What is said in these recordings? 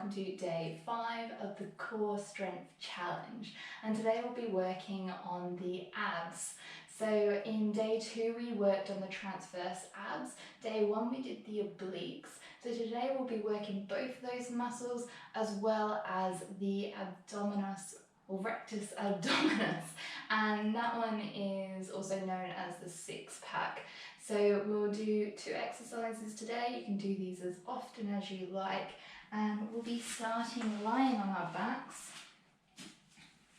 welcome to day 5 of the Core Strength Challenge, and today we'll be working on the abs. So in day 2 we worked on the transverse abs, day 1 we did the obliques, so today we'll be working both of those muscles as well as the abdominis or rectus abdominis, and that one is also known as the six-pack. So we'll do 2 exercises today. You can do these as often as you like, and we'll be starting lying on our backs.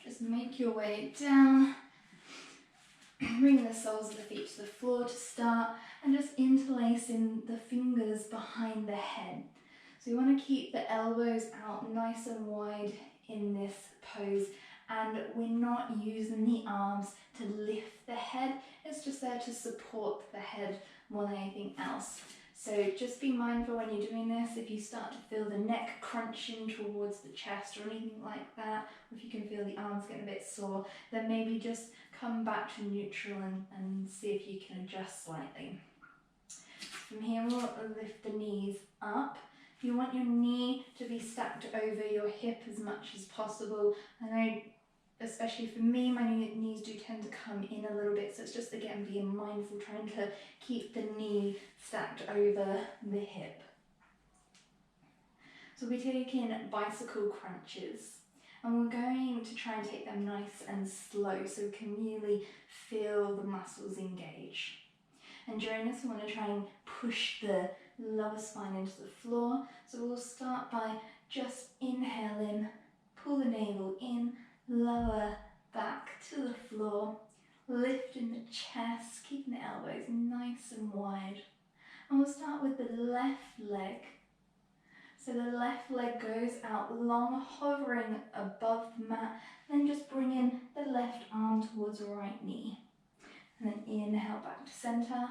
Just make your way down, bring the soles of the feet to the floor to start, and just interlacing the fingers behind the head. So you want to keep the elbows out nice and wide in this pose, and we're not using the arms to lift the head, it's just there to support the head more than anything else. So just be mindful when you're doing this, if you start to feel the neck crunching towards the chest or anything like that, or if you can feel the arms getting a bit sore, then maybe just come back to neutral and see if you can adjust slightly. From here we'll lift the knees up. You want your knee to be stacked over your hip as much as possible. I know, especially for me, my knees do tend to come in a little bit, so it's just again being mindful, trying to keep the knee stacked over the hip. So we're taking bicycle crunches, and we're going to try and take them nice and slow so we can really feel the muscles engage. And during this we want to try and push the lower spine into the floor. So we'll start by just inhaling, pull the navel in, lower back to the floor, lifting the chest, keeping the elbows nice and wide. And we'll start with the left leg. So the left leg goes out long, hovering above the mat, then just bringing the left arm towards the right knee. And then inhale back to center,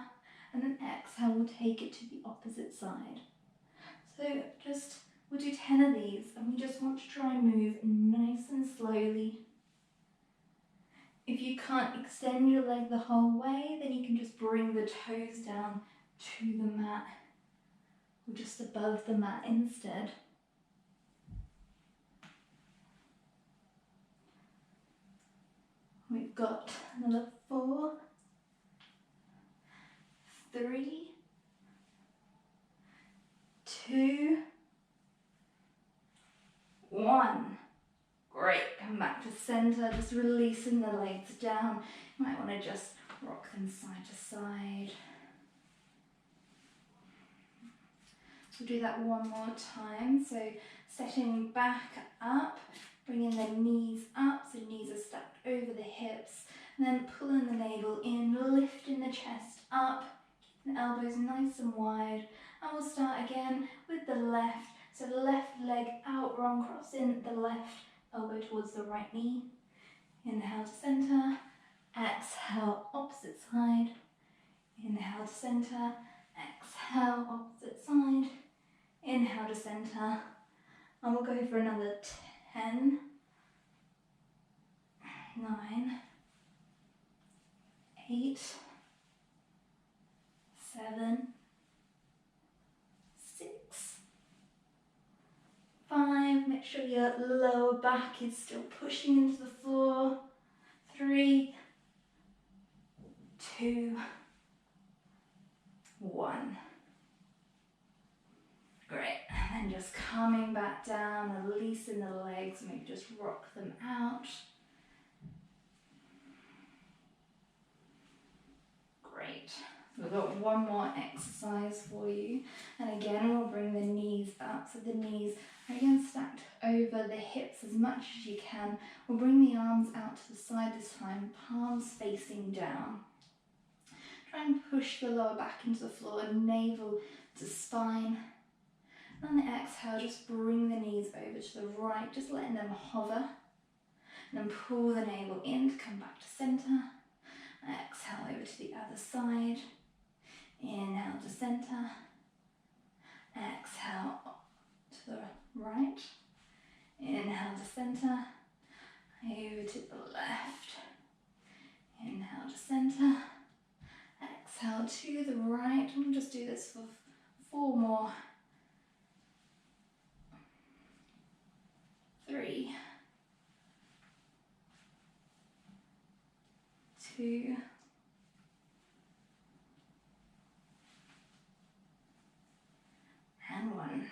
and then exhale, we'll take it to the opposite side. So we'll do 10 of these, and we just want to try and move nice and slowly. If you can't extend your leg the whole way, then you can just bring the toes down to the mat, or just above the mat instead. We've got another 4, 3, 2, 1. Great, come back to center, just releasing the legs down. You might want to just rock them side to side. We'll do that one more time. So setting back up, bringing the knees up, so knees are stacked over the hips, and then pulling the navel in, lifting the chest up, keeping the elbows nice and wide. And we'll start again with the left. So the left leg out long, crossing the left elbow towards the right knee. Inhale to center, exhale opposite side. Inhale to center, exhale opposite side. Inhale to center, and we'll go for another 10, 9, 8, 7, 6, 5, make sure your lower back is still pushing into the floor, 3, 2, 1. Great, and then just coming back down, releasing the legs, maybe just rock them out. Great, so we've got one more exercise for you, and again we'll bring the knees up, so the knees are again stacked over the hips as much as you can. We'll bring the arms out to the side this time, palms facing down. Try and push the lower back into the floor, navel to spine. On the exhale, just bring the knees over to the right, just letting them hover. And then pull the navel in to come back to center. Exhale over to the other side. Inhale to center. Exhale to the right. Inhale to center. Over to the left. Inhale to center. Exhale to the right. And we'll just do this for 4 more. 2, and 1.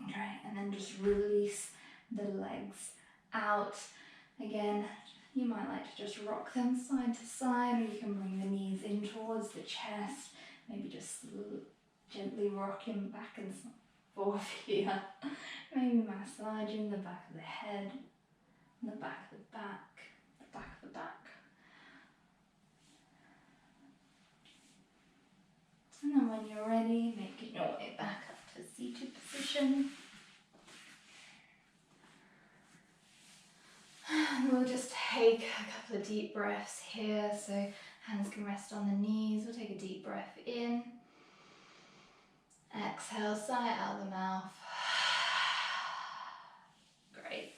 Okay, and then just release the legs out. Again, you might like to just rock them side to side, or you can bring the knees in towards the chest, maybe just gently rocking back and forth here. Maybe massaging the back of the head, the back of the back, the back of the back. And then when you're ready, making your way back up to seated position. And we'll just take a couple of deep breaths here, so hands can rest on the knees. We'll take a deep breath in. Exhale, sigh out of the mouth. Great.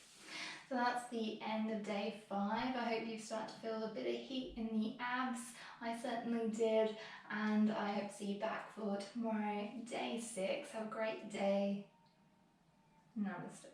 So that's the end of day 5. I hope you start to feel a bit of heat in the abs. I certainly did, and I hope to see you back for tomorrow, day 6. Have a great day. Namaste.